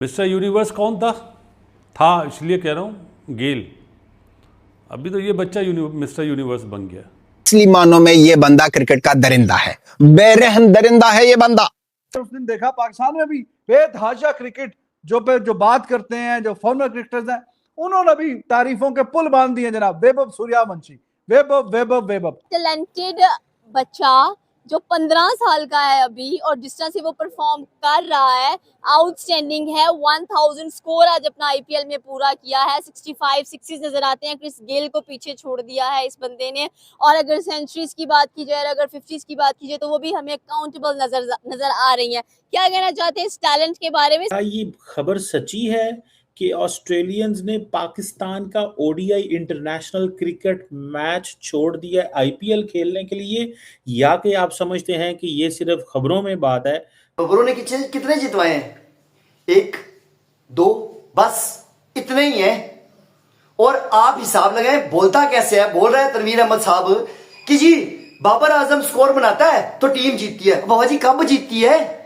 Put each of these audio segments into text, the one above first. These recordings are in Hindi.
मिस्टर यूनिवर्स कौन था इसलिए कह रहा हूँ, गेल। अभी तो ये बच्चा मिस्टर यूनिवर्स बन गया। असली मानों में ये बंदा क्रिकेट का दरिंदा है, बेरहम दरिंदा है ये बंदा। उसने देखा पाकिस्तान में भी बेतहाशा क्रिकेट जो बात करते हैं, जो फॉर्मर क्रिकेटर्स हैं, उन्होंने भी तारीफों के पुल बांध दिए जनाब। वैभव सूर्यवंशी, वैभव टैलेंटेड बच्चा जो 15 साल का है अभी, और जिस तरह से वो परफॉर्म कर रहा है आउटस्टैंडिंग है। 1000 स्कोर आज अपना आईपीएल में पूरा किया है। 65 सिक्सेस नजर आते हैं। क्रिस गेल को पीछे छोड़ दिया है इस बंदे ने। और अगर सेंचुरीज की बात की जाए, अगर 50s की बात की जाए, तो वो भी हमें काउंटेबल नजर आ रही है। क्या कहना चाहते हैं इस टैलेंट के बारे में? क्या ये खबर सच्ची है कि ऑस्ट्रेलियंस ने पाकिस्तान का ओडीआई इंटरनेशनल क्रिकेट मैच छोड़ दिया आईपीएल खेलने के लिए, या कि आप समझते हैं कि ये सिर्फ खबरों में बात है? खबरों ने कितने जितवाए हैं? 1 2 बस इतने ही हैं। और आप हिसाब लगाएं बोलता कैसे है। बोल रहा है तनवीर अहमद साहब कि जी बाबर आजम स्कोर बनाता है तो टीम जीतती है। बाबा जी कब जीतती है?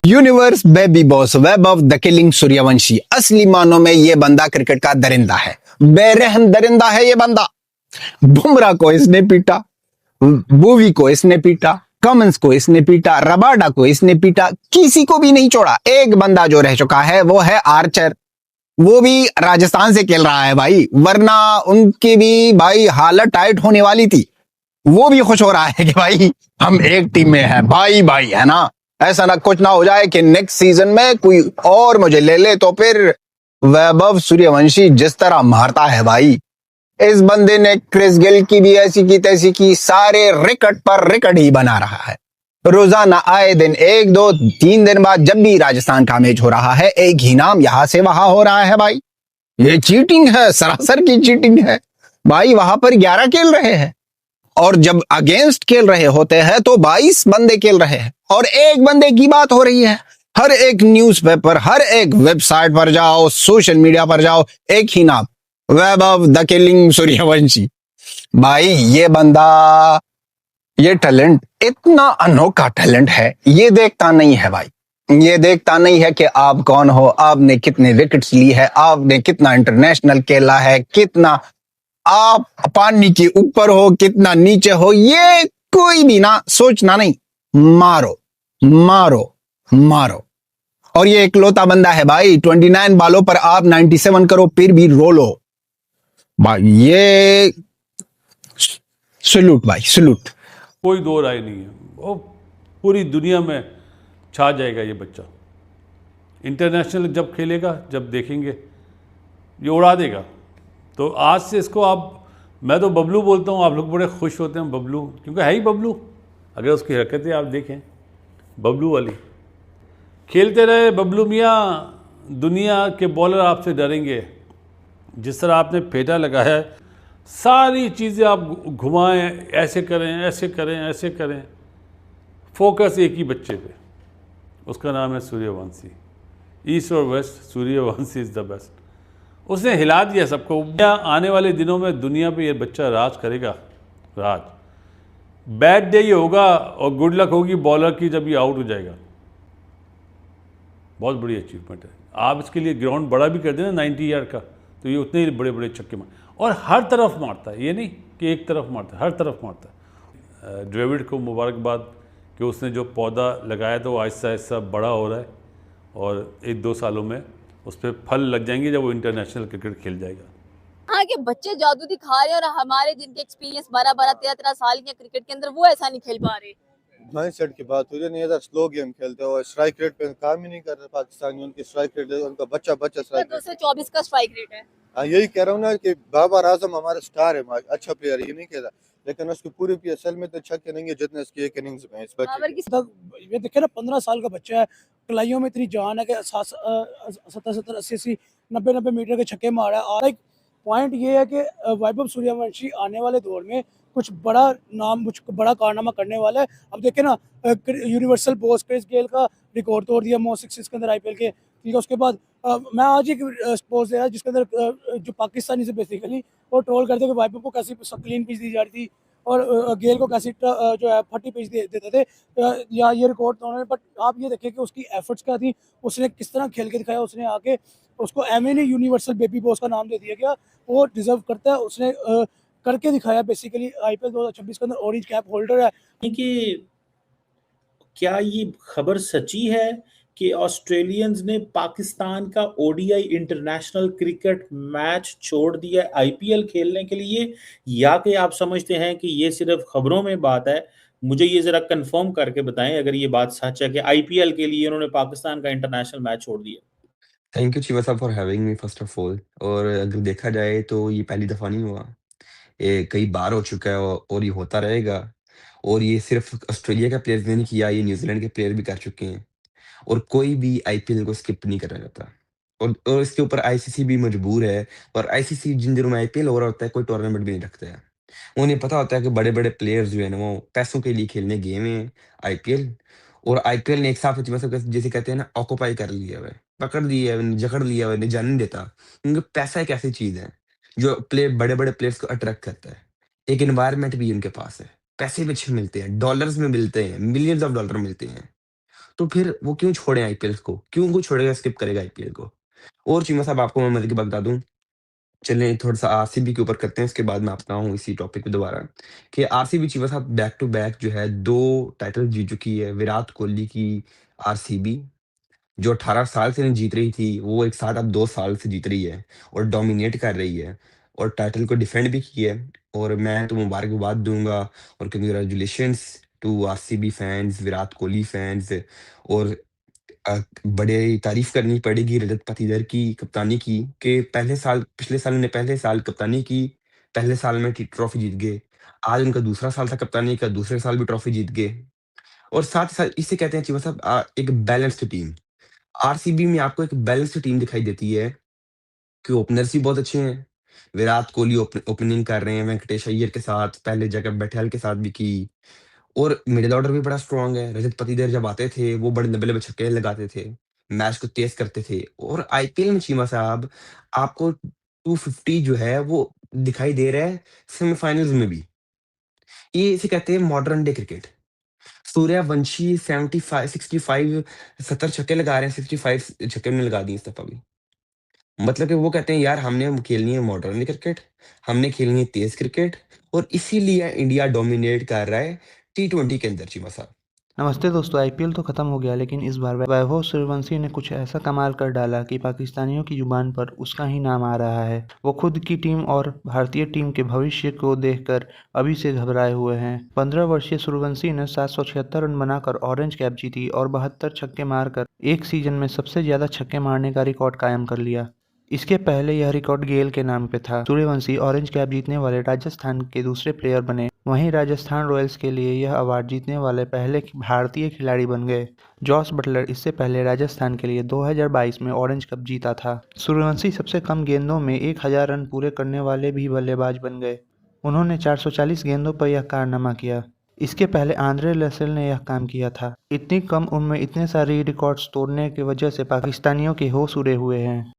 Universe baby boss Vaibhav the killing Suryavanshi, असली मानों में ये बंदा क्रिकेट का दरिंदा है, बेरहम दरिंदा है ये बंदा। बुमराह को इसने पीटा, बूवी को इसने पीटा, कमिंस को इसने पीटा, रबाडा को इसने पीटा, किसी को भी नहीं छोड़ा। एक बंदा जो रह चुका है वो है आर्चर, वो भी राजस्थान से खेल रहा है भाई, वरना उनकी भी भाई हालत टाइट होने वाली थी। वो भी खुश हो रहा है कि भाई हम एक टीम में हैं, भाई भाई है ना। ऐसा ना कुछ ना हो जाए कि नेक्स्ट सीजन में कोई और मुझे ले ले, तो फिर वैभव सूर्यवंशी जिस तरह मारता है भाई, इस बंदे ने क्रिस गेल की भी ऐसी की तैसी की, सारे रिकॉर्ड पर रिकॉर्ड ही बना रहा है। रोजाना आए दिन 1 2 3 दिन बाद जब भी राजस्थान का मैच हो रहा है, एक ही नाम यहां से वहां हो रहा है भाई। ये चीटिंग है, सरासर की चीटिंग है भाई। वहां पर 11 खेल रहे हैं और जब अगेंस्ट खेल रहे होते हैं तो 22 बंदे खेल रहे हैं, और एक बंदे की बात हो रही है। हर एक न्यूज़पेपर, हर एक वेबसाइट पर जाओ, सोशल मीडिया पर जाओ, एक ही नाम, वैभव द किलिंग सूर्यवंशी। भाई ये बंदा, ये टैलेंट, इतना अनोखा टैलेंट है, ये देखता नहीं है भाई। ये देखता नहीं है कि आप कौन हो, आपने कितने विकेट्स ली है, आपने कितना इंटरनेशनल खेला है, कितना आप पानी के ऊपर हो, कितना नीचे हो, ये कोई भी ना सोचना नहीं। मारो मारो मारो। और ये इकलौता बंदा है भाई, 29 बालों पर आप 97 करो फिर भी रोलो भाई। ये सलूट भाई, सलूट। कोई दो राय नहीं है, वो पूरी दुनिया में छा जाएगा ये बच्चा। इंटरनेशनल जब खेलेगा, जब देखेंगे, ये उड़ा देगा। तो आज से इसको आप, मैं तो बबलू बोलता हूँ, आप लोग बड़े खुश होते हैं बबलू, क्योंकि है ही बबलू। अगर उसकी हरकतें आप देखें, बबलू वाली, खेलते रहे बबलू मियाँ, दुनिया के बॉलर आपसे डरेंगे। जिस तरह आपने फेटा लगाया है, सारी चीज़ें आप घुमाएं, ऐसे करें ऐसे करें ऐसे करें, फोकस एक ही बच्चे पे, उसका नाम है सूर्यवंशी। ईस्ट और west, Suryavanshi is the best. उसने हिला दिया सबको। आने वाले दिनों में दुनिया पे ये बच्चा राज करेगा, राज। बैड डे ये होगा और गुड लक होगी बॉलर की जब ये आउट हो जाएगा। बहुत बड़ी अचीवमेंट है। आप इसके लिए ग्राउंड बड़ा भी कर देना 90 यार्ड का, तो ये उतने ही बड़े बड़े छक्के मार, और हर तरफ मारता है, ये नहीं कि एक तरफ मारता है, हर तरफ मारता है। ड्रेविड को मुबारकबाद कि उसने जो पौधा लगाया था वो आहिस्ता आहिस्ता बड़ा हो रहा है, और 1-2 सालों में उस पर फल लग जाएंगे जब वो इंटरनेशनल क्रिकेट खेल जाएगा। हाँ, के बच्चे जादू दिखा रहे हैं, और हमारे जिनके एक्सपीरियंस 12-12 13-13 साल के क्रिकेट के अंदर, वो ऐसा नहीं खेल पा रहे। माइंडसेट की बात हो रही है, नहीं इधर स्लो गेम खेलते हो, स्ट्राइक रेट पे काम ही नहीं कर रहे पाकिस्तानी। उनकी स्ट्राइक रेट, उनका बच्चा स्ट्राइक रेट 224 का स्ट्राइक रेट है। हाँ, यही कह रहा हूँ ना कि बाबर आजम हमारा स्टार है, अच्छा प्लेयर, ये नहीं कह रहा, लेकिन उसकी पूरी पीएसएल में तो छक्के नहीं है जितने इसकी एक इनिंग्स में इस बच्चे। ये देखे ना, 15 साल का बच्चा है, कलाइयों में इतनी जान है कि 70-70 80-80 90-90 मीटर के छक्के मारा है। और एक पॉइंट ये है कि वैभव सूर्यवंशी आने वाले दौर में कुछ बड़ा नाम, कुछ बड़ा कारनामा करने वाला है। अब देखें ना, यूनिवर्सल बॉस क्रिस गेल का रिकॉर्ड तोड़ दिया मोस्ट सिक्सेस के अंदर आईपीएल के, ठीक है। उसके बाद मैं आज एक पोस्ट दे रहा जिसके अंदर जो पाकिस्तानी से बेसिकली वो ट्रोल करते कि वैभव को कैसी क्लीन पिच दी जा रही थी, और गेल को कैसे जो है फटी पिच देते थे या ये रिकॉर्ड तो उन्होंने। बट आप ये देखें कि उसकी एफर्ट्स क्या थी, उसने किस तरह खेल के दिखाया। उसने आके उसको एमए ने यूनिवर्सल बेबी बॉस का नाम दे दिया गया, वो डिजर्व करता है। उसने करके दिखाया बेसिकली। आईपीएल 2026 के अंदर ऑरेंज कैप होल्डर है। कि क्या ये खबर सच्ची है कि ऑस्ट्रेलियंस ने पाकिस्तान का ओडीआई इंटरनेशनल क्रिकेट मैच छोड़ दिया आईपीएल खेलने के लिए, या कि आप समझते हैं कि ये सिर्फ खबरों में बात है? मुझे ये ज़रा कंफर्म करके बताएं अगर ये बात सच है कि आईपीएल के लिए उन्होंने पाकिस्तान का इंटरनेशनल मैच छोड़ दिया। थैंक यू चीमा साहब for having me first of all. और अगर देखा जाए तो ये पहली दफ़ा नहीं हुआ, ये कई बार हो चुका है और ये होता रहेगा। और ये सिर्फ ऑस्ट्रेलिया का प्लेयर्स ने नहीं किया, ये न्यूजीलैंड के प्लेयर भी कर चुके हैं। और कोई भी आईपीएल को स्किप नहीं करना चाहता। और इसके ऊपर आईसीसी भी मजबूर है। और आईसीसी जिन दिनों में आईपीएल हो रहा होता है, कोई टूर्नामेंट भी नहीं रखता है। उन्हें पता होता है कि बड़े-बड़े प्लेयर्स जो है ना, वो पैसों के लिए खेलने गए हुए हैं आईपीएल। और आईपीएल ने एक हिसाब से मतलब जैसे कहते हैं ना, ऑक्यूपाई कर लिया हुआ है, पकड़ लिया है, जकड़ लिया हुआ है, नहीं जाने नहीं देता। क्योंकि पैसा एक ऐसी चीज़ है, जो बड़े-बड़े प्लेयर्स को अट्रैक्ट करता है। एक एनवायरनमेंट भी उनके पास है, पैसे भी अच्छे मिलते हैं, डॉलर्स में मिलते हैं, मिलियंस ऑफ डॉलर मिलते हैं। तो फिर वो क्यों छोड़ें आईपीएल को? क्यों वो छोड़ेगा, स्किप करेगा आईपीएल को? और चीमा साहब आपको मैं मतलब की बता दूँ, चलिए थोड़ा-सा आरसीबी के ऊपर करते हैं, उसके बाद मैं आता हूँ इसी टॉपिक पे दोबारा। कि आरसीबी चीमा साहब बैक टू बैक जो है 2 टाइटल जीत चुकी है। विराट कोहली की आरसीबी जो 18 साल से नहीं जीत रही थी, वो एक साथ अब 2 साल से जीत रही है और डोमिनेट कर रही है और टाइटल को डिफेंड भी की है। और मैं तो मुबारकबाद दूँगा और congratulations to RCB fans, Virat Kohli fans. और बड़े तारीफ़ करनी पड़ेगी रजत पाटीदार की कप्तानी की, कि पिछले साल उन्होंने पहले साल कप्तानी की, पहले साल में टी ट्रॉफ़ी जीत गए। आज उनका दूसरा साल था कप्तानी का, दूसरे साल भी ट्रॉफ़ी जीत गए। और साथ ही साथ इसे कहते हैं चीमा साहब एक बैलेंस्ड टीम। आरसीबी में आपको एक बैलेंस्ड टीम दिखाई देती है कि ओपनर्स भी बहुत अच्छे हैं। विराट कोहली ओपनिंग कर रहे हैं, वेंकटेश अय्यर के साथ, पहले जगह बहरहाल के साथ भी की। और मिडल ऑर्डर भी बड़ा स्ट्रॉन्ग है। रजत पाटीदार जब आते थे, वो बड़े लंबे-लंबे छक्के लगाते थे, मैच को तेज़ करते थे। और आईपीएल में चीमा साहब आपको 250 जो है वो दिखाई दे रहा है सेमीफाइनल्स में भी। ये इसे कहते हैं मॉडर्न डे क्रिकेट। सूर्यवंशी 75 65 70 छक्के लगा रहे हैं, 65 छक्के उन्होंने लगा दिए इस दफ़ा भी। मतलब कि वो कहते हैं यार हमने खेलनी है मॉडर्न क्रिकेट, हमने खेलनी है तेज़ क्रिकेट। और इसीलिए इंडिया डोमिनेट कर रहा है टी20 के अंदर चीमा साहब। नमस्ते दोस्तों, आईपीएल तो ख़त्म हो गया, लेकिन इस बार वैभव सूर्यवंशी ने कुछ ऐसा कमाल कर डाला कि पाकिस्तानियों की जुबान पर उसका ही नाम आ रहा है। वो खुद की टीम और भारतीय टीम के भविष्य को देखकर अभी से घबराए हुए हैं। 15 वर्षीय सूर्यवंशी ने 776 रन बनाकर ऑरेंज कैप जीती और 72 छक्के मारकर एक सीजन में सबसे ज़्यादा छक्के मारने का रिकॉर्ड कायम कर लिया। इसके पहले यह रिकॉर्ड गेल के नाम पे था। सूर्यवंशी ऑरेंज कैप जीतने वाले राजस्थान के दूसरे प्लेयर बने। वहीं राजस्थान रॉयल्स के लिए यह अवार्ड जीतने वाले पहले भारतीय खिलाड़ी बन गए। जॉस बटलर इससे पहले राजस्थान के लिए 2022 में ऑरेंज कप जीता था। सूर्यवंशी सबसे कम गेंदों में 1000 रन पूरे करने वाले भी बल्लेबाज बन गए। उन्होंने 440 गेंदों पर यह कारनामा किया। इसके पहले आंद्रे रसेल ने यह काम किया था। इतनी कम उम्र में इतने सारे रिकॉर्ड्स तोड़ने की वजह से पाकिस्तानियों के होश उड़े हुए हैं।